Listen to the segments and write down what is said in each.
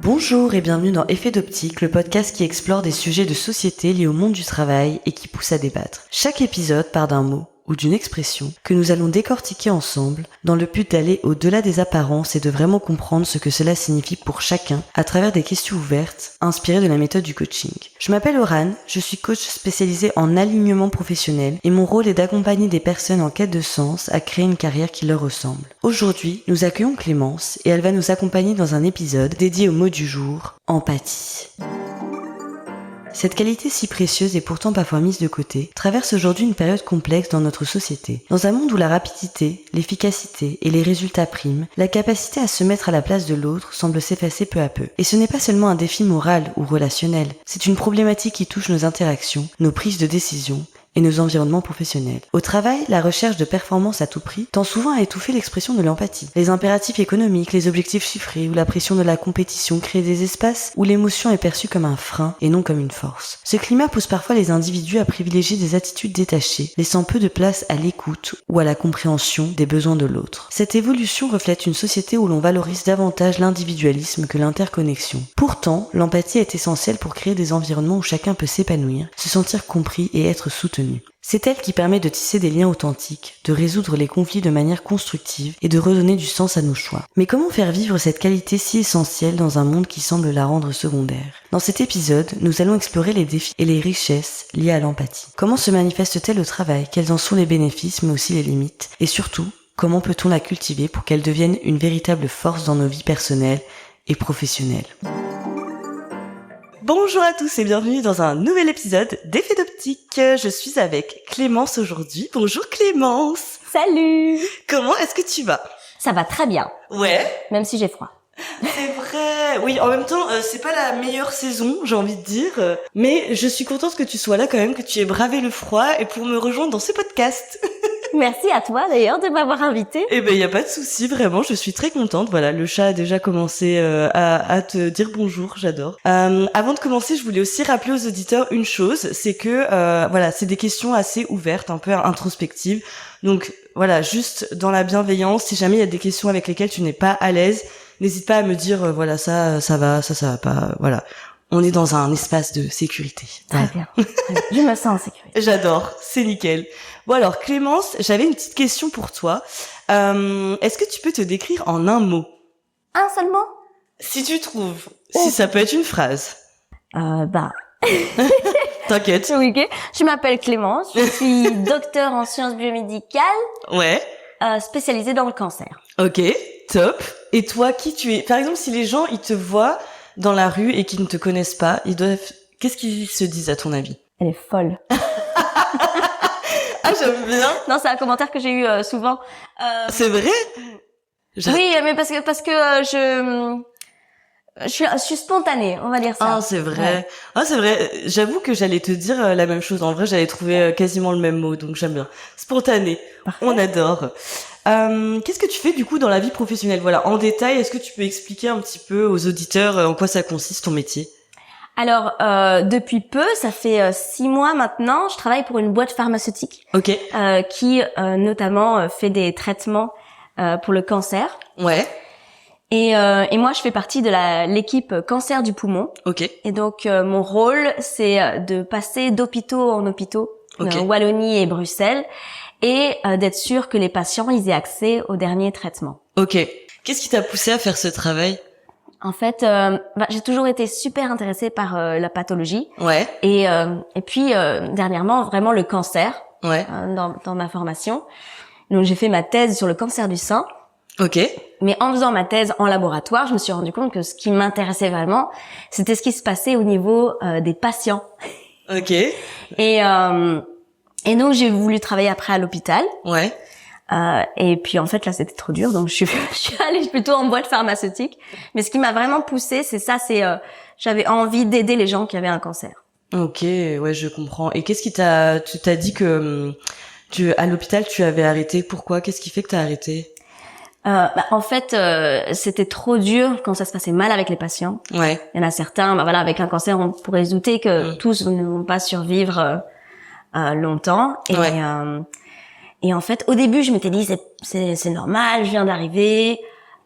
Bonjour et bienvenue dans Effet d'Optique, le podcast qui explore des sujets de société liés au monde du travail et qui pousse à débattre. Chaque épisode part d'un mot ou d'une expression que nous allons décortiquer ensemble dans le but d'aller au-delà des apparences et de vraiment comprendre ce que cela signifie pour chacun à travers des questions ouvertes inspirées de la méthode du coaching. Je m'appelle Orane, je suis coach spécialisée en alignement professionnel et mon rôle est d'accompagner des personnes en quête de sens à créer une carrière qui leur ressemble. Aujourd'hui, nous accueillons Clémence et elle va nous accompagner dans un épisode dédié au mot du jour, empathie. Cette qualité si précieuse et pourtant parfois mise de côté traverse aujourd'hui une période complexe dans notre société. Dans un monde où la rapidité, l'efficacité et les résultats priment, la capacité à se mettre à la place de l'autre semble s'effacer peu à peu. Et ce n'est pas seulement un défi moral ou relationnel, c'est une problématique qui touche nos interactions, nos prises de décision et nos environnements professionnels. Au travail, la recherche de performance à tout prix tend souvent à étouffer l'expression de l'empathie. Les impératifs économiques, les objectifs chiffrés ou la pression de la compétition créent des espaces où l'émotion est perçue comme un frein et non comme une force. Ce climat pousse parfois les individus à privilégier des attitudes détachées, laissant peu de place à l'écoute ou à la compréhension des besoins de l'autre. Cette évolution reflète une société où l'on valorise davantage l'individualisme que l'interconnexion. Pourtant, l'empathie est essentielle pour créer des environnements où chacun peut s'épanouir, se sentir compris et être soutenu. C'est elle qui permet de tisser des liens authentiques, de résoudre les conflits de manière constructive et de redonner du sens à nos choix. Mais comment faire vivre cette qualité si essentielle dans un monde qui semble la rendre secondaire ? Dans cet épisode, nous allons explorer les défis et les richesses liées à l'empathie. Comment se manifeste-t-elle au travail ? Quels en sont les bénéfices mais aussi les limites ? Et surtout, comment peut-on la cultiver pour qu'elle devienne une véritable force dans nos vies personnelles et professionnelles ? Bonjour à tous et bienvenue dans un nouvel épisode d'Effet d'Optique. Je suis avec Clémence aujourd'hui. Bonjour Clémence. Salut. Comment est-ce que tu vas ? Ça va très bien. Ouais. Même si j'ai froid. C'est vrai. Oui, en même temps, c'est pas la meilleure saison, j'ai envie de dire. Mais je suis contente que tu sois là quand même, que tu aies bravé le froid et pour me rejoindre dans ce podcast. Merci à toi d'ailleurs de m'avoir invitée. Eh ben, y a pas de souci, vraiment, je suis très contente. Voilà, le chat a déjà commencé à te dire bonjour, j'adore. Avant de commencer, je voulais aussi rappeler aux auditeurs une chose, c'est que voilà, c'est des questions assez ouvertes, un peu introspectives. Donc voilà, juste dans la bienveillance, si jamais il y a des questions avec lesquelles tu n'es pas à l'aise, n'hésite pas à me dire voilà, ça va, ça va pas, voilà. On est dans un espace de sécurité. Très bien. Je me sens en sécurité. J'adore, c'est nickel. Bon alors Clémence, j'avais une petite question pour toi. Est-ce que tu peux te décrire en un mot ? Un seul mot ? Si tu trouves. Si ça peut être une phrase. T'inquiète. Ok. Je m'appelle Clémence, je suis docteur en sciences biomédicales. Ouais. Spécialisée dans le cancer. Ok, top. Et toi, qui tu es ? Par exemple, si les gens, ils te voient dans la rue et qu'ils ne te connaissent pas, ils doivent... Qu'est-ce qu'ils se disent à ton avis ? Elle est folle. Ah, j'aime bien. Non, c'est un commentaire que j'ai eu souvent. C'est vrai ? Oui, mais parce que je suis spontanée, on va dire ça. Ah, c'est vrai. Ouais. Ah, c'est vrai. J'avoue que j'allais te dire la même chose. En vrai, j'allais trouver quasiment le même mot, donc j'aime bien. Spontané. Parfait. On adore. Qu'est-ce que tu fais du coup dans la vie professionnelle ? Voilà, en détail, est-ce que tu peux expliquer un petit peu aux auditeurs en quoi ça consiste ton métier ? Alors, depuis peu, ça fait 6 mois maintenant, je travaille pour une boîte pharmaceutique. Ok. Qui notamment fait des traitements pour le cancer. Ouais. Et moi, je fais partie de l'équipe cancer du poumon. Ok. Et donc, mon rôle, c'est de passer d'hôpitaux en hôpitaux, okay. Wallonie et Bruxelles, et d'être sûr que les patients ils aient accès aux derniers traitements. Ok. Qu'est-ce qui t'a poussé à faire ce travail ? En fait, j'ai toujours été super intéressée par la pathologie. Ouais. Et puis dernièrement, vraiment le cancer. Ouais. Dans ma formation. Donc j'ai fait ma thèse sur le cancer du sein. Ok. Mais en faisant ma thèse en laboratoire, je me suis rendu compte que ce qui m'intéressait vraiment, c'était ce qui se passait au niveau des patients. Ok. Et donc j'ai voulu travailler après à l'hôpital. Ouais. Et puis en fait là c'était trop dur, donc je suis allée plutôt en boîte pharmaceutique. Mais ce qui m'a vraiment poussée, c'est ça, j'avais envie d'aider les gens qui avaient un cancer. Ok, ouais, je comprends. Et qu'est-ce qui tu t'as dit que à l'hôpital tu avais arrêté ? Pourquoi ? Qu'est-ce qui fait que t'as arrêté ? En fait, c'était trop dur quand ça se passait mal avec les patients. Ouais. Il y en a certains, voilà, avec un cancer, on pourrait se douter que tous ne vont pas survivre longtemps. Et, et en fait, au début, je m'étais dit, c'est normal, je viens d'arriver,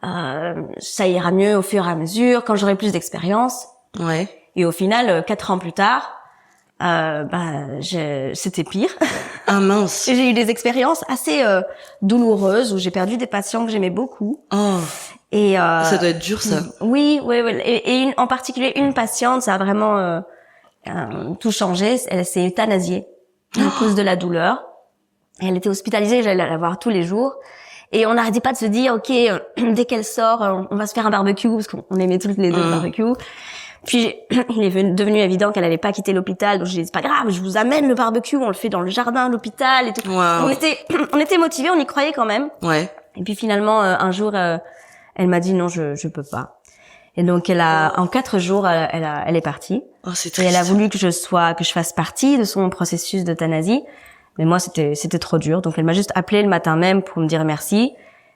ça ira mieux au fur et à mesure quand j'aurai plus d'expérience. Ouais. Et au final, 4 ans plus tard, c'était pire. Ah mince. J'ai eu des expériences assez douloureuses où j'ai perdu des patients que j'aimais beaucoup. Oh. Et ça doit être dur, ça. Oui. Et en particulier une patiente, ça a vraiment tout changé. Elle s'est euthanasiée à cause de la douleur. Elle était hospitalisée, j'allais la voir tous les jours. Et on n'arrêtait pas de se dire, ok, dès qu'elle sort, on va se faire un barbecue, parce qu'on aimait toutes les deux le barbecue. Puis il est devenu évident qu'elle allait pas quitter l'hôpital, donc je lui ai dit, c'est pas grave, je vous amène le barbecue, on le fait dans le jardin de l'hôpital et tout. Wow. On était motivés, on y croyait quand même. Ouais. Et puis finalement, un jour, elle m'a dit non, je peux pas. Et donc en 4 jours, elle est partie. Oh, c'est et elle a triste. voulu que je fasse partie de son processus d'euthanasie. Mais moi, c'était trop dur. Donc elle m'a juste appelé le matin même pour me dire merci.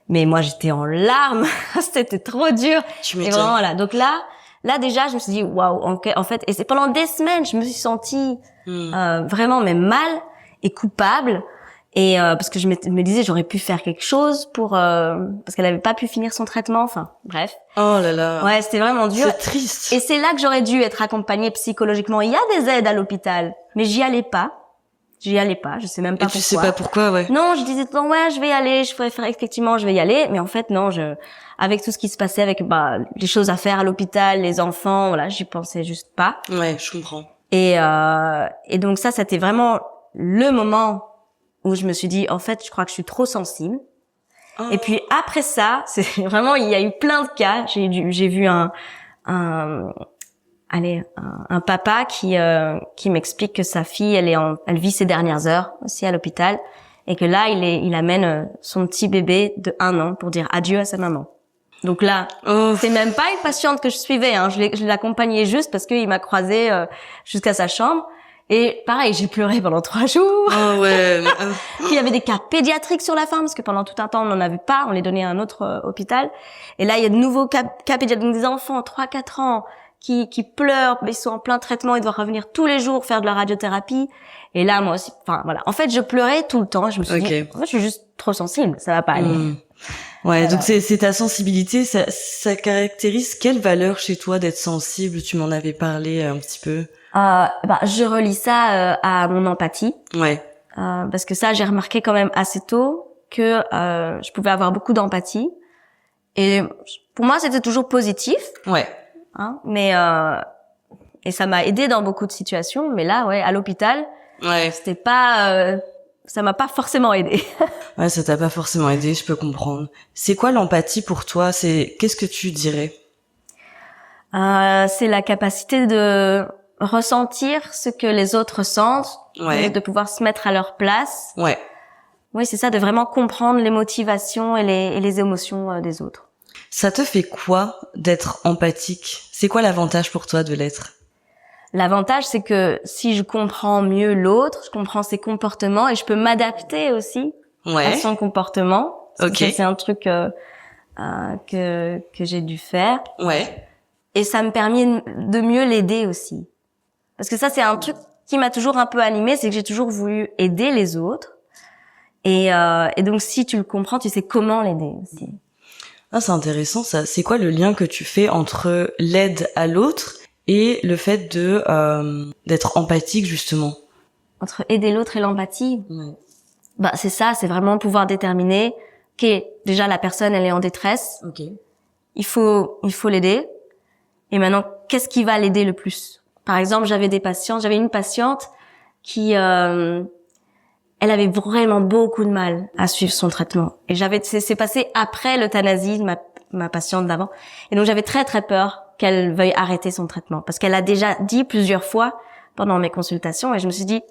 Mais moi, j'étais en larmes. C'était trop dur. Tu Et m'étonnes. vraiment, voilà. Donc là déjà, je me suis dit, waouh, en fait, et c'est pendant des semaines, je me suis sentie vraiment mais mal et coupable. Et parce que je me disais, j'aurais pu faire quelque chose pour parce qu'elle avait pas pu finir son traitement. Enfin, bref. Oh là là. Ouais, c'était vraiment dur. C'est triste. Et c'est là que j'aurais dû être accompagnée psychologiquement. Il y a des aides à l'hôpital, mais j'y allais pas. Je sais même pas Et tu pourquoi. sais pas pourquoi, ouais. Non, je disais tout le temps, ouais, je vais y aller, je pourrais faire effectivement, je vais y aller. Mais en fait, non, avec tout ce qui se passait, avec les choses à faire à l'hôpital, les enfants, voilà, j'y pensais juste pas. Ouais, je comprends. Et donc ça, c'était vraiment le moment où je me suis dit, en fait, je crois que je suis trop sensible. Oh. Et puis après ça, c'est vraiment, il y a eu plein de cas. J'ai vu un papa qui m'explique que sa fille, elle vit ses dernières heures aussi à l'hôpital, et que là, il amène son petit bébé de 1 an pour dire adieu à sa maman. Donc là, c'est même pas une patiente que je suivais, hein. Je l'accompagnais juste parce qu'il m'a croisée jusqu'à sa chambre. Et pareil, j'ai pleuré pendant 3 jours. Oh ouais. Puis il y avait des cas pédiatriques sur la fin, parce que pendant tout un temps, on n'en avait pas. On les donnait à un autre hôpital. Et là, il y a de nouveaux cas pédiatriques, donc des enfants 3-4 ans qui pleurent, ils sont en plein traitement, ils doivent revenir tous les jours faire de la radiothérapie. Et là, moi aussi, enfin voilà. En fait, je pleurais tout le temps. Je me suis dit, moi, je suis juste trop sensible, ça va pas aller. Ouais, donc c'est ta sensibilité, ça caractérise quelle valeur chez toi d'être sensible? Tu m'en avais parlé un petit peu. Je relie ça à mon empathie. Ouais. Parce que ça, j'ai remarqué quand même assez tôt que je pouvais avoir beaucoup d'empathie. Et pour moi, c'était toujours positif. Ouais. Hein, mais et ça m'a aidé dans beaucoup de situations. Mais là, ouais, à l'hôpital, c'était pas, ça m'a pas forcément aidé. Ouais, ça t'a pas forcément aidé, je peux comprendre. C'est quoi l'empathie pour toi? Qu'est-ce que tu dirais? C'est la capacité de ressentir ce que les autres ressentent, de pouvoir se mettre à leur place. Ouais. Oui, c'est ça, de vraiment comprendre les motivations et les émotions des autres. Ça te fait quoi d'être empathique? C'est quoi l'avantage pour toi de l'être? L'avantage, c'est que si je comprends mieux l'autre, je comprends ses comportements et je peux m'adapter aussi à son comportement. Ok. C'est un truc que j'ai dû faire. Ouais. Et ça me permet de mieux l'aider aussi. Parce que ça, c'est un truc qui m'a toujours un peu animée, c'est que j'ai toujours voulu aider les autres. Et donc, si tu le comprends, tu sais comment l'aider aussi. Ah, c'est intéressant ça. C'est quoi le lien que tu fais entre l'aide à l'autre et le fait d'être empathique justement? Entre aider l'autre et l'empathie, c'est ça, c'est vraiment pouvoir déterminer que déjà la personne elle est en détresse. Ok. Il faut l'aider. Et maintenant, qu'est-ce qui va l'aider le plus? Par exemple, j'avais une patiente qui elle avait vraiment beaucoup de mal à suivre son traitement. Et c'est passé après l'euthanasie de ma patiente d'avant. Et donc j'avais très très peur qu'elle veuille arrêter son traitement. Parce qu'elle a déjà dit plusieurs fois pendant mes consultations, et je me suis dit,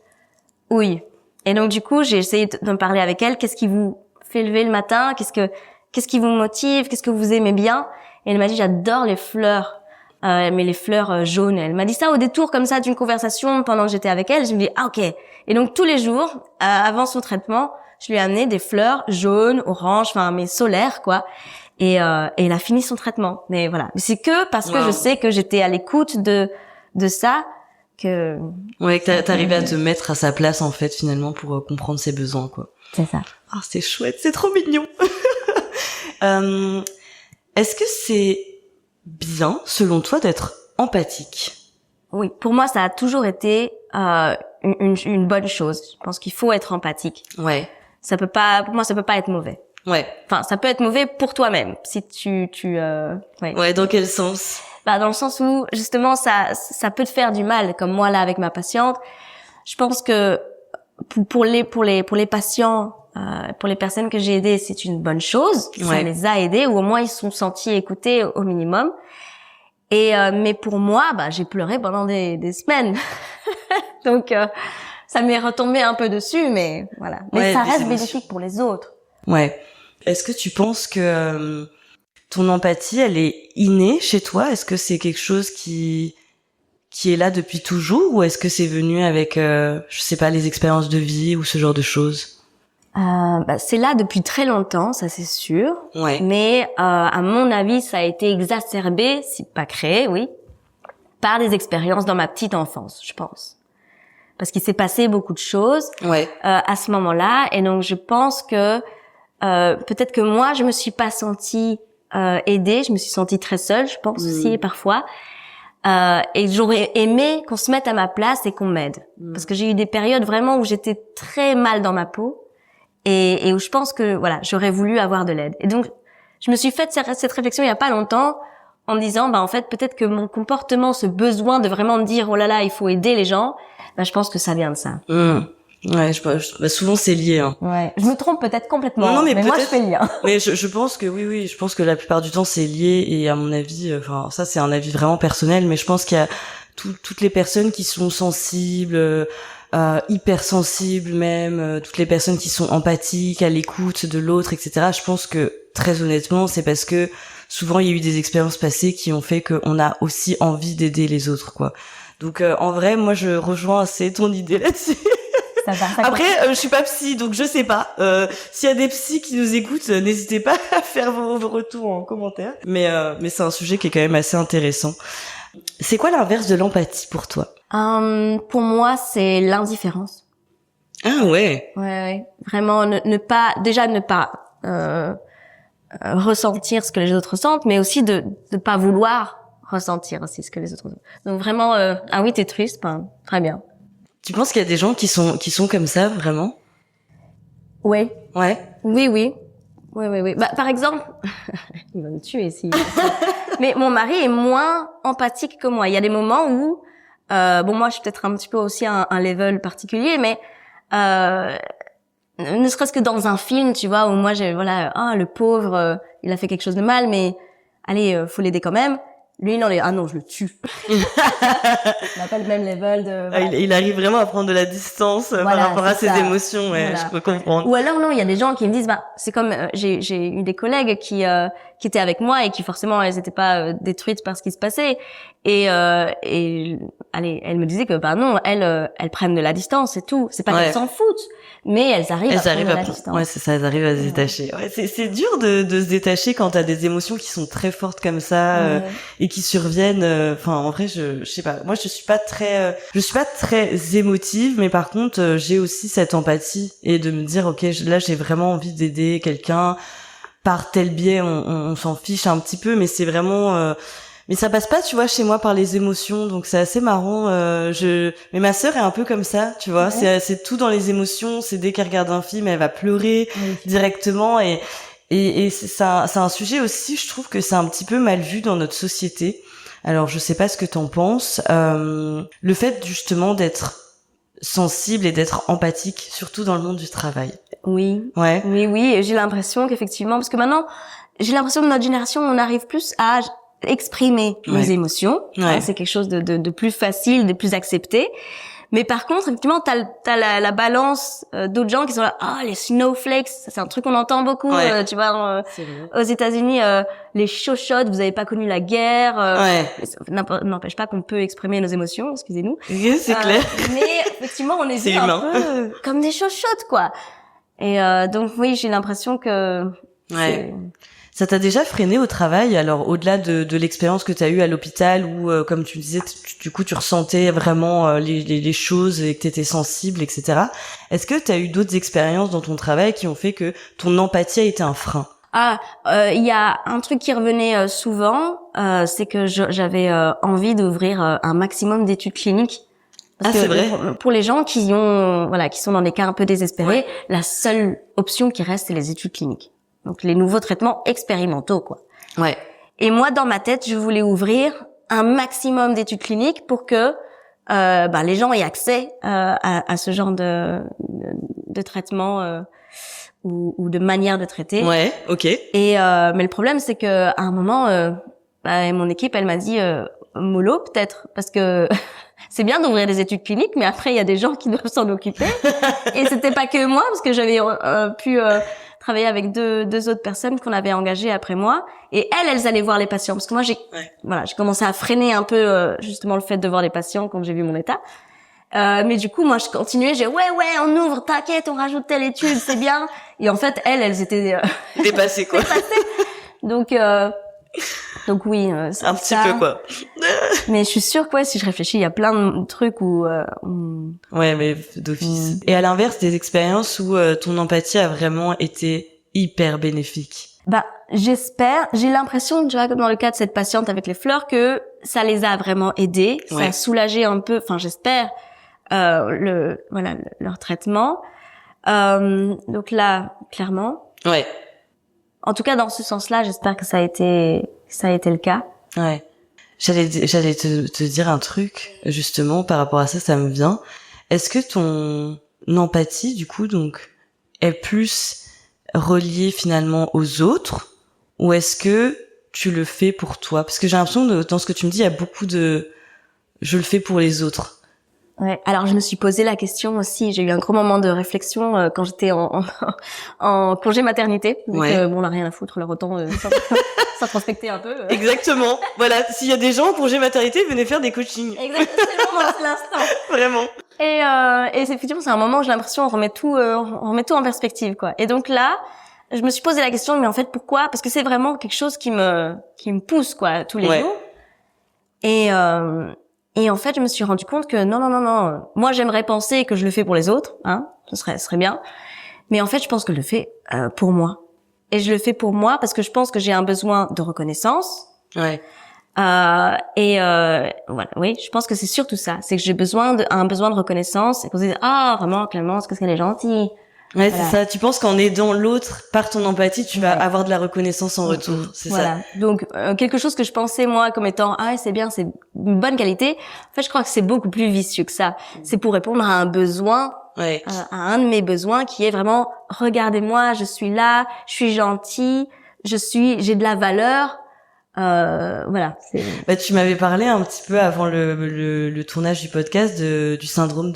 oui. Et donc du coup, j'ai essayé de me parler avec elle. Qu'est-ce qui vous fait lever le matin? Qu'est-ce qui vous motive? Qu'est-ce que vous aimez bien? Et elle m'a dit, j'adore les fleurs. Mais les fleurs jaunes. Elle m'a dit ça au détour comme ça d'une conversation pendant que j'étais avec elle. Je me dis, ah ok. Et donc tous les jours, avant son traitement, je lui ai amené des fleurs jaunes, oranges, enfin mais solaires quoi. Et elle a fini son traitement. Mais voilà. Mais c'est que parce que je sais que j'étais à l'écoute de ça que. Ouais, que t'arrivais à te mettre à sa place en fait finalement pour comprendre ses besoins quoi. C'est ça. Ah c'est chouette, c'est trop mignon. Est-ce que c'est bien, selon toi, d'être empathique? Oui, pour moi, ça a toujours été une bonne chose. Je pense qu'il faut être empathique. Ouais. Pour moi, ça peut pas être mauvais. Ouais. Enfin, ça peut être mauvais pour toi-même si ouais. Ouais, dans quel sens? Dans le sens où justement ça peut te faire du mal, comme moi là avec ma patiente. Je pense que pour les patients, pour les personnes que j'ai aidées, c'est une bonne chose. Ça les a aidés, ou au moins ils se sont sentis écoutés au minimum. Et mais pour moi, j'ai pleuré pendant des semaines. Donc ça m'est retombé un peu dessus, mais voilà. Mais ça reste bénéfique pour les autres. Ouais. Est-ce que tu penses que ton empathie, elle est innée chez toi? Est-ce que c'est quelque chose qui est là depuis toujours, ou est-ce que c'est venu avec, je sais pas, les expériences de vie ou ce genre de choses? C'est là depuis très longtemps, ça c'est sûr. Ouais. Mais à mon avis, ça a été exacerbé, si pas créé, oui, par des expériences dans ma petite enfance, je pense. Parce qu'il s'est passé beaucoup de choses à ce moment-là, et donc je pense que peut-être que moi, je me suis pas sentie aidée, je me suis sentie très seule, je pense aussi parfois. Et j'aurais aimé qu'on se mette à ma place et qu'on m'aide. Parce que j'ai eu des périodes vraiment où j'étais très mal dans ma peau et où je pense que voilà, j'aurais voulu avoir de l'aide. Et donc, je me suis fait cette réflexion il y a pas longtemps en me disant, en fait, peut-être que mon comportement, ce besoin de vraiment me dire, oh là là, il faut aider les gens, je pense que ça vient de ça. Ouais, souvent c'est lié. Hein. Ouais, je me trompe peut-être complètement. Non, mais moi je fais le lien. Mais je pense que oui, je pense que la plupart du temps c'est lié, et à mon avis, ça c'est un avis vraiment personnel, mais je pense qu'il y a toutes les personnes qui sont sensibles, hypersensibles même, toutes les personnes qui sont empathiques, à l'écoute de l'autre, etc. Je pense que très honnêtement, c'est parce que souvent il y a eu des expériences passées qui ont fait qu'on a aussi envie d'aider les autres, quoi. Donc en vrai, moi je rejoins assez ton idée là-dessus. Après, je suis pas psy, donc je sais pas. S'il y a des psys qui nous écoutent, n'hésitez pas à faire vos retours en commentaire. Mais c'est un sujet qui est quand même assez intéressant. C'est quoi l'inverse de l'empathie pour toi? Pour moi, c'est l'indifférence. Ah ouais. Ouais. Vraiment, ne pas ressentir ce que les autres ressentent, mais aussi de pas vouloir ressentir aussi ce que les autres ressentent. Donc vraiment, ah oui, t'es triste, très bien. Tu penses qu'il y a des gens qui sont comme ça, vraiment? Oui. Ouais. Oui. Par exemple, il va me tuer ici. Mais mon mari est moins empathique que moi. Il y a des moments où, moi, je suis peut-être un petit peu aussi à un level particulier, mais ne serait-ce que dans un film, tu vois, où moi, le pauvre, il a fait quelque chose de mal, mais allez, faut l'aider quand même. Lui, non, je le tue. Il n'a pas le même level de... Voilà. Il arrive vraiment à prendre de la distance par rapport à ses émotions, je peux comprendre. Ou alors, non, il y a des gens qui me disent, c'est comme, j'ai eu des collègues qui étaient avec moi et qui, forcément, elles étaient pas détruites par ce qui se passait. Et elles me disaient que, non, elles prennent de la distance et tout. C'est pas qu'elles s'en foutent, mais elles arrivent à prendre de la distance. Ouais, c'est ça, elles arrivent à se détacher. Ouais, c'est dur de se détacher quand t'as des émotions qui sont très fortes comme ça, et qui surviennent. En vrai, je sais pas. Moi, je suis pas très émotive, mais par contre, j'ai aussi cette empathie et de me dire, ok, là, j'ai vraiment envie d'aider quelqu'un par tel biais. On s'en fiche un petit peu, mais c'est vraiment. Mais ça passe pas, tu vois, chez moi par les émotions, donc c'est assez marrant. Mais ma sœur est un peu comme ça, tu vois. C'est tout dans les émotions. C'est dès qu'elle regarde un film, elle va pleurer directement, et c'est un sujet aussi. Je trouve que c'est un petit peu mal vu dans notre société. Alors, je sais pas ce que t'en penses. Le fait justement d'être sensible et d'être empathique, surtout dans le monde du travail. Oui. Ouais. Oui. Et j'ai l'impression qu'effectivement, parce que maintenant, j'ai l'impression que notre génération, on arrive plus à exprimer nos émotions. Ouais. C'est quelque chose de plus facile, de plus accepté. Mais par contre, effectivement, t'as la balance d'autres gens qui sont là, les snowflakes, ça, c'est un truc qu'on entend beaucoup, tu vois, aux États-Unis, les chochottes, vous avez pas connu la guerre. N'empêche pas qu'on peut exprimer nos émotions, excusez-nous. Oui, c'est clair. Mais effectivement, on est vu un peu comme des chochottes, quoi. Et donc oui, j'ai l'impression que ça t'a déjà freiné au travail, alors au-delà de l'expérience que t'as eue à l'hôpital où, comme tu disais, du coup tu ressentais vraiment les choses et que t'étais sensible, etc. Est-ce que t'as eu d'autres expériences dans ton travail qui ont fait que ton empathie a été un frein? Il y a un truc qui revenait souvent, c'est que j'avais envie d'ouvrir un maximum d'études cliniques. Parce que c'est vrai. pour les gens qui sont dans des cas un peu désespérés, la seule option qui reste, c'est les études cliniques. Donc les nouveaux traitements expérimentaux, quoi. Ouais. Et moi, dans ma tête, je voulais ouvrir un maximum d'études cliniques pour que les gens aient accès à ce genre de traitement ou de manière de traiter. Ouais, ok. Et mais le problème, c'est que à un moment, mon équipe, elle m'a dit mollo peut-être, parce que c'est bien d'ouvrir des études cliniques, mais après il y a des gens qui doivent s'en occuper. Et c'était pas que moi, parce que j'avais pu travailler avec deux autres personnes qu'on avait engagées après moi, et elles allaient voir les patients, parce que moi j'ai commencé à freiner un peu justement le fait de voir les patients quand j'ai vu mon état. Mais du coup, moi, je continuais, ouais, on ouvre, t'inquiète, on rajoute telle étude, c'est bien. Et en fait, elles étaient dépassées, quoi. Donc oui, c'est un petit peu, quoi. Mais je suis sûre que si je réfléchis, il y a plein de trucs où ouais, mais d'office. Et à l'inverse, des expériences où ton empathie a vraiment été hyper bénéfique. J'espère, j'ai l'impression, tu vois, comme dans le cas de cette patiente avec les fleurs, que ça les a vraiment aidés, ça a soulagé un peu, enfin j'espère, leur traitement. Donc là, clairement. Ouais. En tout cas, dans ce sens-là, j'espère que ça a été le cas. Ouais. J'allais te dire un truc, justement, par rapport à ça, ça me vient. Est-ce que ton empathie, du coup, donc, est plus reliée finalement aux autres, ou est-ce que tu le fais pour toi? Parce que j'ai l'impression dans ce que tu me dis, il y a beaucoup de je le fais pour les autres. Ouais. Alors je me suis posé la question aussi. J'ai eu un gros moment de réflexion quand j'étais en congé maternité. Donc on n'a rien à foutre, leur autant s'introspecter un peu. Exactement. Voilà. S'il y a des gens en congé maternité, venez faire des coachings. Exactement, c'est l'instant. Vraiment. Et effectivement, c'est un moment où j'ai l'impression on remet tout en perspective, quoi. Et donc là, je me suis posé la question, mais en fait pourquoi? Parce que c'est vraiment quelque chose qui me pousse, quoi, tous les jours. Et en fait, je me suis rendu compte que non. Moi, j'aimerais penser que je le fais pour les autres, hein. Ce serait bien. Mais en fait, je pense que je le fais pour moi. Et je le fais pour moi parce que je pense que j'ai un besoin de reconnaissance. Ouais. Voilà, oui, je pense que c'est surtout ça. C'est que j'ai un besoin de reconnaissance et qu'on se dise, vraiment, Clémence, qu'est-ce qu'elle est gentille. Ouais, voilà. C'est ça. Tu penses qu'en aidant l'autre par ton empathie, tu vas avoir de la reconnaissance en retour. C'est ça. Donc, quelque chose que je pensais, moi, comme étant, c'est bien, c'est une bonne qualité. En fait, je crois que c'est beaucoup plus vicieux que ça. C'est pour répondre à un besoin, à un de mes besoins qui est vraiment, regardez-moi, je suis là, je suis gentille, j'ai de la valeur. Voilà. Tu m'avais parlé un petit peu avant le tournage du podcast du syndrome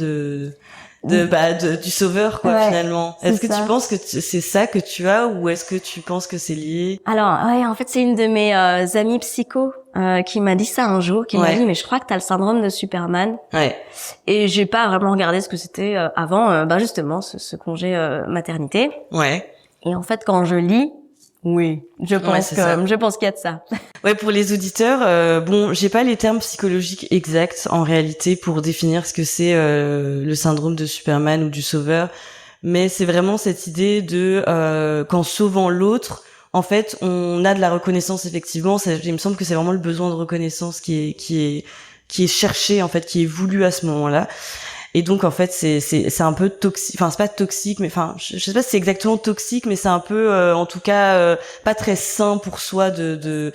du sauveur, quoi, finalement. Est-ce que tu penses que c'est ça que tu as, ou est-ce que tu penses que c'est lié? Alors, en fait, c'est une de mes amies psycho qui m'a dit ça un jour, qui m'a dit, mais je crois que t'as le syndrome de Superman. Ouais. Et j'ai pas vraiment regardé ce que c'était avant, justement, ce congé maternité. Ouais. Et en fait, quand je lis, oui, je pense qu'il y a de ça. Ouais, pour les auditeurs, j'ai pas les termes psychologiques exacts en réalité pour définir ce que c'est le syndrome de Superman ou du sauveur, mais c'est vraiment cette idée de qu'en sauvant l'autre, en fait, on a de la reconnaissance effectivement. Il me semble que c'est vraiment le besoin de reconnaissance qui est cherché, en fait, qui est voulu à ce moment-là. Et donc en fait c'est un peu toxique, enfin c'est pas toxique, mais enfin je sais pas si c'est exactement toxique, mais c'est un peu en tout cas pas très sain pour soi de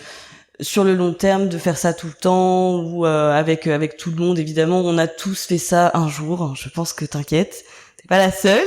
sur le long terme de faire ça tout le temps, ou avec tout le monde. Évidemment, on a tous fait ça un jour, je pense que t'inquiète, t'es pas la seule.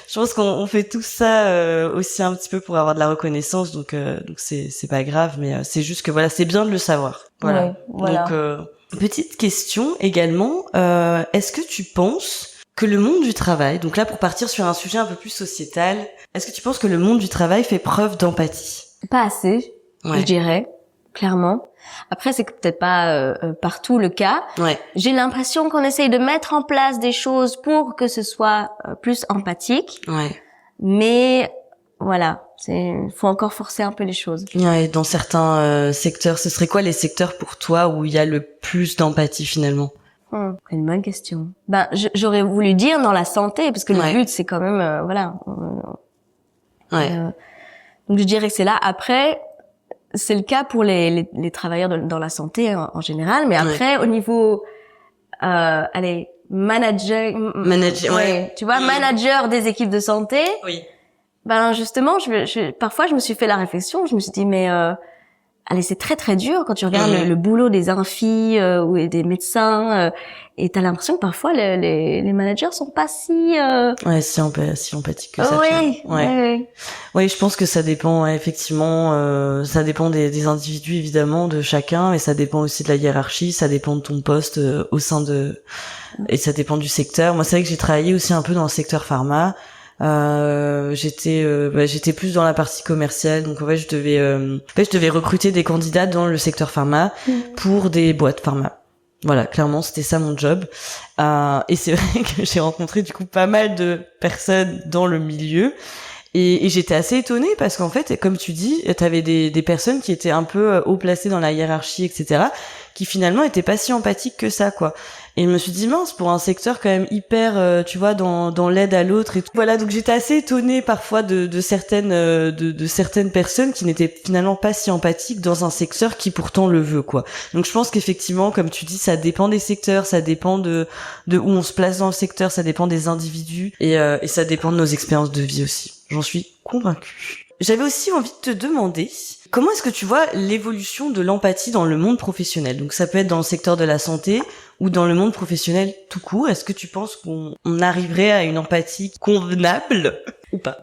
Je pense qu'on fait tout ça aussi un petit peu pour avoir de la reconnaissance, donc c'est pas grave, mais c'est juste que voilà, c'est bien de le savoir. Voilà. Ouais, voilà. Donc petite question également, est-ce que tu penses que le monde du travail, donc là pour partir sur un sujet un peu plus sociétal, est-ce que tu penses que le monde du travail fait preuve d'empathie? Pas assez, je dirais, clairement. Après, c'est peut-être pas partout le cas. Ouais. J'ai l'impression qu'on essaye de mettre en place des choses pour que ce soit plus empathique. Ouais. Mais voilà, faut encore forcer un peu les choses. Ouais, dans certains secteurs, ce serait quoi les secteurs pour toi où il y a le plus d'empathie finalement? C'est une bonne question. J'aurais voulu dire dans la santé, parce que le but c'est quand même, Donc je dirais que c'est là. Après, c'est le cas pour les travailleurs dans la santé en général, mais après au niveau manager, ouais. Tu vois, manager des équipes de santé. Oui. Ben justement, parfois je me suis fait la réflexion, je me suis dit mais c'est très très dur quand tu regardes le boulot des infis ou des médecins et t'as l'impression que parfois les managers sont pas si si empathiques que ça. Ouais. Je pense que ça dépend effectivement ça dépend des individus évidemment, de chacun, mais ça dépend aussi de la hiérarchie, ça dépend de ton poste au sein de et ça dépend du secteur. Moi c'est vrai que j'ai travaillé aussi un peu dans le secteur pharma. J'étais plus dans la partie commerciale, donc en fait je devais recruter des candidats dans le secteur pharma pour des boîtes pharma. Voilà, clairement c'était ça mon job. Et c'est vrai que j'ai rencontré du coup pas mal de personnes dans le milieu. Et j'étais assez étonnée parce qu'en fait, comme tu dis, t'avais des personnes qui étaient un peu haut placées dans la hiérarchie, etc., qui finalement étaient pas si empathiques que ça, quoi. Et je me suis dit, mince, pour un secteur quand même hyper, tu vois, dans l'aide à l'autre et tout. Voilà, donc j'étais assez étonnée parfois de certaines personnes qui n'étaient finalement pas si empathiques dans un secteur qui pourtant le veut, quoi. Donc je pense qu'effectivement, comme tu dis, ça dépend des secteurs, ça dépend de où on se place dans le secteur, ça dépend des individus et ça dépend de nos expériences de vie aussi. J'en suis convaincue. J'avais aussi envie de te demander, comment est-ce que tu vois l'évolution de l'empathie dans le monde professionnel? Donc ça peut être dans le secteur de la santé ou dans le monde professionnel tout court. Est-ce que tu penses qu'on arriverait à une empathie convenable ou pas?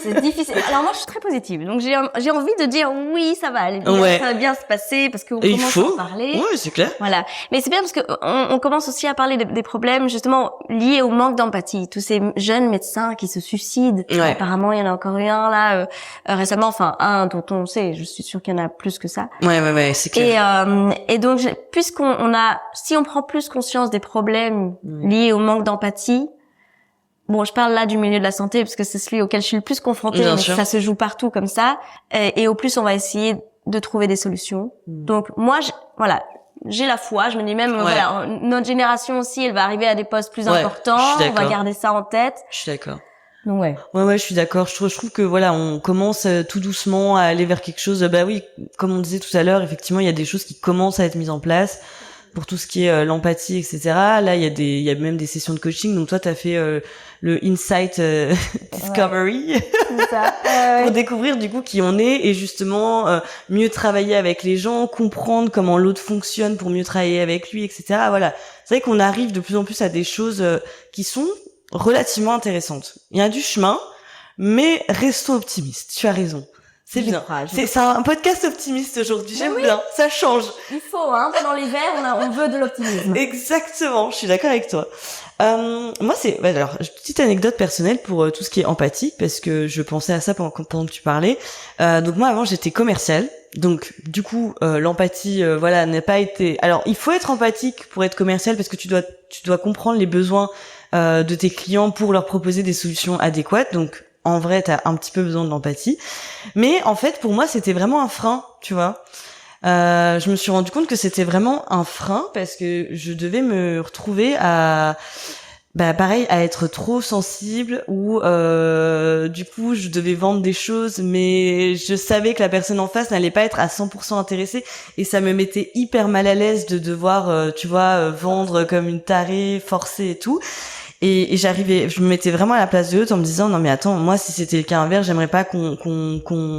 C'est difficile. Alors moi je suis très positive, donc j'ai envie de dire oui, ça va aller bien, ça va bien se passer parce qu'on commence à en parler. Oui, c'est clair. Voilà. Mais c'est bien parce que on commence aussi à parler des problèmes justement liés au manque d'empathie. Tous ces jeunes médecins qui se suicident. Ouais. Apparemment il y en a encore un là récemment, enfin un dont on sait. Je suis sûre qu'il y en a plus que ça. Ouais, c'est clair. Et donc si on prend plus conscience des problèmes liés au manque d'empathie. Bon, je parle là du milieu de la santé parce que c'est celui auquel je suis le plus confrontée, mais ça se joue partout comme ça. Et au plus, on va essayer de trouver des solutions. Donc moi, j'ai la foi. Je me dis même, voilà, notre génération aussi, elle va arriver à des postes plus importants. On va garder ça en tête. Je suis d'accord. Donc ouais, je suis d'accord. Je trouve que voilà, on commence tout doucement à aller vers quelque chose. Bah oui, comme on disait tout à l'heure, effectivement, il y a des choses qui commencent à être mises en place. Pour tout ce qui est l'empathie, etc. Là, il y a même des sessions de coaching. Donc toi, t'as fait le Insight Discovery pour découvrir du coup qui on est et justement mieux travailler avec les gens, comprendre comment l'autre fonctionne pour mieux travailler avec lui, etc. Voilà, c'est vrai qu'on arrive de plus en plus à des choses qui sont relativement intéressantes. Il y a du chemin, mais restons optimistes. Tu as raison. C'est bien. C'est un podcast optimiste aujourd'hui. J'aime bien. Ça change. Il faut, pendant l'hiver, on veut de l'optimisme. Exactement. Je suis d'accord avec toi. Moi, alors, petite anecdote personnelle pour tout ce qui est empathique, parce que je pensais à ça pendant que tu parlais. Donc moi, avant, j'étais commerciale. Donc, du coup, l'empathie, n'a pas été. Alors, il faut être empathique pour être commercial parce que tu dois comprendre les besoins de tes clients pour leur proposer des solutions adéquates. Donc en vrai, t'as un petit peu besoin de l'empathie. Mais en fait, pour moi, c'était vraiment un frein, tu vois. Je me suis rendu compte que c'était vraiment un frein parce que je devais me retrouver à être trop sensible ou du coup, je devais vendre des choses, mais je savais que la personne en face n'allait pas être à 100% intéressée et ça me mettait hyper mal à l'aise de devoir, vendre comme une tarée, forcer et tout. Et je me mettais vraiment à la place de l'autre en me disant non mais attends, moi si c'était le cas inverse, j'aimerais pas qu'on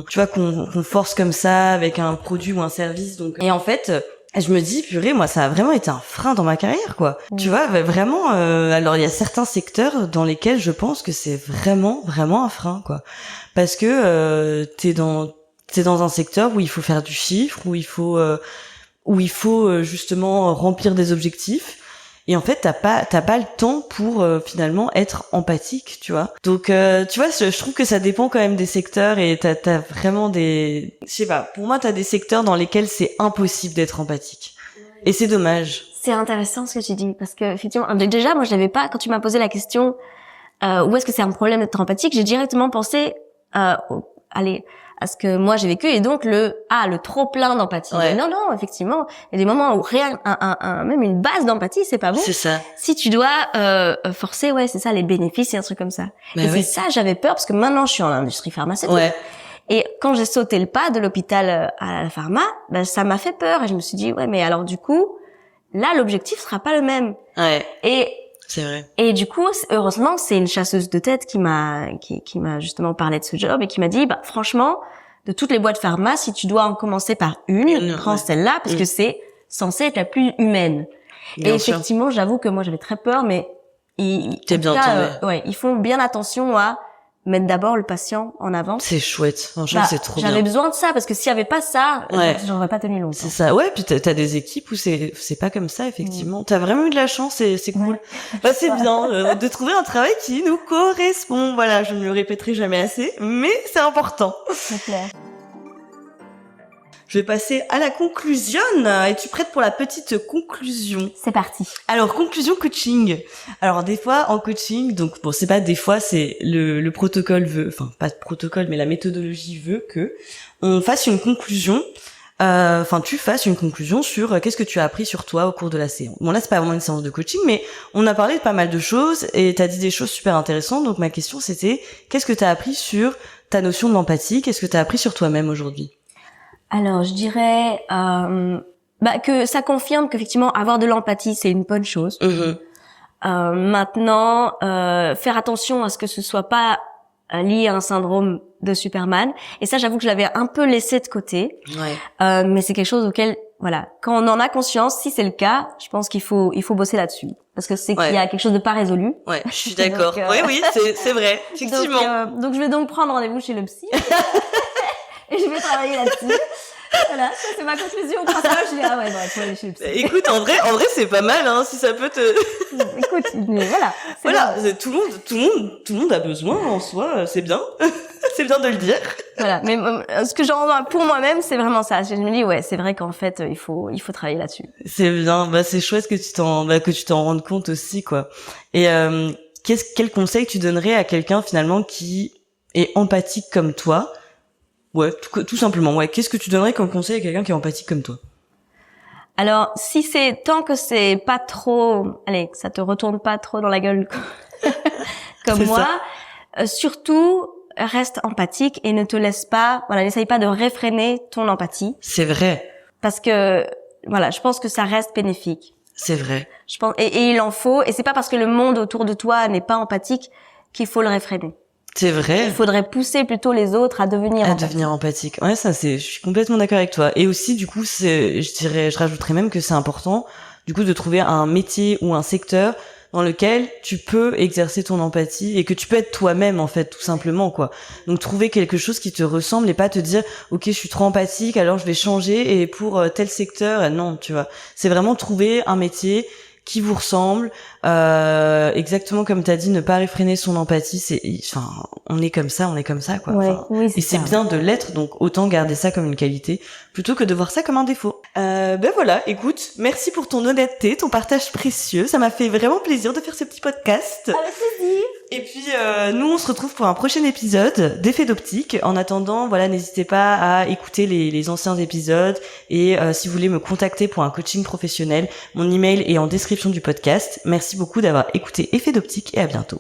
force comme ça avec un produit ou un service. Donc et en fait je me dis purée, moi ça a vraiment été un frein dans ma carrière quoi. Tu vois vraiment alors il y a certains secteurs dans lesquels je pense que c'est vraiment un frein quoi. Parce que t'es dans un secteur où il faut faire du chiffre, où il faut justement remplir des objectifs. Et en fait, t'as pas le temps pour finalement être empathique, tu vois. Donc, tu vois, je trouve que ça dépend quand même des secteurs et t'as vraiment je sais pas. Pour moi, t'as des secteurs dans lesquels c'est impossible d'être empathique. Et c'est dommage. C'est intéressant ce que tu dis parce que effectivement, déjà, moi, je l'avais pas. Quand tu m'as posé la question, où est-ce que c'est un problème d'être empathique, j'ai directement pensé, à ce que moi j'ai vécu et donc le trop plein d'empathie. Ouais. Non, effectivement, il y a des moments où rien, même une base d'empathie, c'est pas bon. C'est ça. Si tu dois forcer, c'est ça, les bénéfices et un truc comme ça. Et c'est ça, j'avais peur parce que maintenant je suis en industrie pharmaceutique. Ouais. Et quand j'ai sauté le pas de l'hôpital à la pharma, ben, ça m'a fait peur et je me suis dit, ouais, mais alors du coup, là, l'objectif sera pas le même. Ouais. Et c'est vrai. Et du coup, heureusement, c'est une chasseuse de tête qui m'a justement parlé de ce job et qui m'a dit, bah, franchement, de toutes les boîtes pharma, si tu dois en commencer par une, prends celle-là parce que c'est censé être la plus humaine. Bien et sûr. effectivement, j'avoue que moi, j'avais très peur, mais ils font bien attention à mettre d'abord le patient en avant. C'est chouette. Franchement, c'est trop bien. J'avais besoin de ça parce que s'il y avait pas ça, j'aurais pas tenu longtemps. C'est ça. Ouais, puis t'as des équipes où c'est pas comme ça, effectivement. T'as vraiment eu de la chance et c'est cool. Bah, c'est bien de trouver un travail qui nous correspond. Voilà, je ne le répéterai jamais assez, mais c'est important. C'est clair. Je vais passer à la conclusion. Es-tu prête pour la petite conclusion? C'est parti. Alors, conclusion coaching. Alors, des fois, en coaching, donc, bon, c'est pas des fois, c'est le protocole veut, enfin, pas de protocole, mais la méthodologie veut que on fasse une conclusion, tu fasses une conclusion sur qu'est-ce que tu as appris sur toi au cours de la séance. Bon, là, c'est pas vraiment une séance de coaching, mais on a parlé de pas mal de choses et t'as dit des choses super intéressantes. Donc, ma question, c'était, qu'est-ce que t'as appris sur ta notion de l'empathie? Qu'est-ce que t'as appris sur toi-même aujourd'hui? Alors, je dirais que ça confirme qu'effectivement avoir de l'empathie c'est une bonne chose. Maintenant, faire attention à ce que ce soit pas lié à un syndrome de Superman. Et ça, j'avoue que je l'avais un peu laissé de côté. Ouais. Mais c'est quelque chose auquel, voilà, quand on en a conscience, si c'est le cas, je pense qu'il faut bosser là-dessus, parce que c'est qu'il y a quelque chose de pas résolu. Ouais, je suis d'accord. Donc, oui, c'est vrai, effectivement. Donc je vais donc prendre rendez-vous chez le psy. Et je vais travailler là-dessus. Voilà, ça c'est ma conclusion principale. Je dis il faut aller chez le psy. Écoute, en vrai c'est pas mal, hein, si ça peut te. Écoute, mais voilà. Voilà, tout le monde a besoin en soi, c'est bien. C'est bien de le dire. Voilà, mais ce que j'en vois pour moi-même, c'est vraiment ça. Je me dis c'est vrai qu'en fait, il faut travailler là-dessus. C'est bien, c'est chouette que tu t'en rendes compte aussi, quoi. Et quel conseil tu donnerais à quelqu'un finalement qui est empathique comme toi? Ouais, tout simplement. Ouais, qu'est-ce que tu donnerais comme conseil à quelqu'un qui est empathique comme toi? Alors, tant que c'est pas trop, allez, que ça te retourne pas trop dans la gueule comme moi, surtout reste empathique et ne te laisse pas, n'essaye pas de réfréner ton empathie. C'est vrai. Parce que, je pense que ça reste bénéfique. C'est vrai. Je pense, et il en faut, et c'est pas parce que le monde autour de toi n'est pas empathique qu'il faut le réfréner. C'est vrai. Il faudrait pousser plutôt les autres à devenir empathiques. Ouais, je suis complètement d'accord avec toi. Et aussi, du coup, je rajouterais même que c'est important, du coup, de trouver un métier ou un secteur dans lequel tu peux exercer ton empathie et que tu peux être toi-même, en fait, tout simplement, quoi. Donc, trouver quelque chose qui te ressemble et pas te dire, ok, je suis trop empathique, alors je vais changer et pour tel secteur, non, tu vois. C'est vraiment trouver un métier qui vous ressemble, exactement comme t'as dit, ne pas réfréner son empathie, on est comme ça, quoi. Ouais, oui, c'est bien de l'être, donc autant garder ça comme une qualité, plutôt que de voir ça comme un défaut. Voilà, écoute, merci pour ton honnêteté, ton partage précieux, ça m'a fait vraiment plaisir de faire ce petit podcast. Avec plaisir. Et puis, nous, on se retrouve pour un prochain épisode d'Effet d'optique. En attendant, n'hésitez pas à écouter les anciens épisodes et si vous voulez me contacter pour un coaching professionnel, mon email est en description du podcast. Merci beaucoup d'avoir écouté Effet d'optique et à bientôt.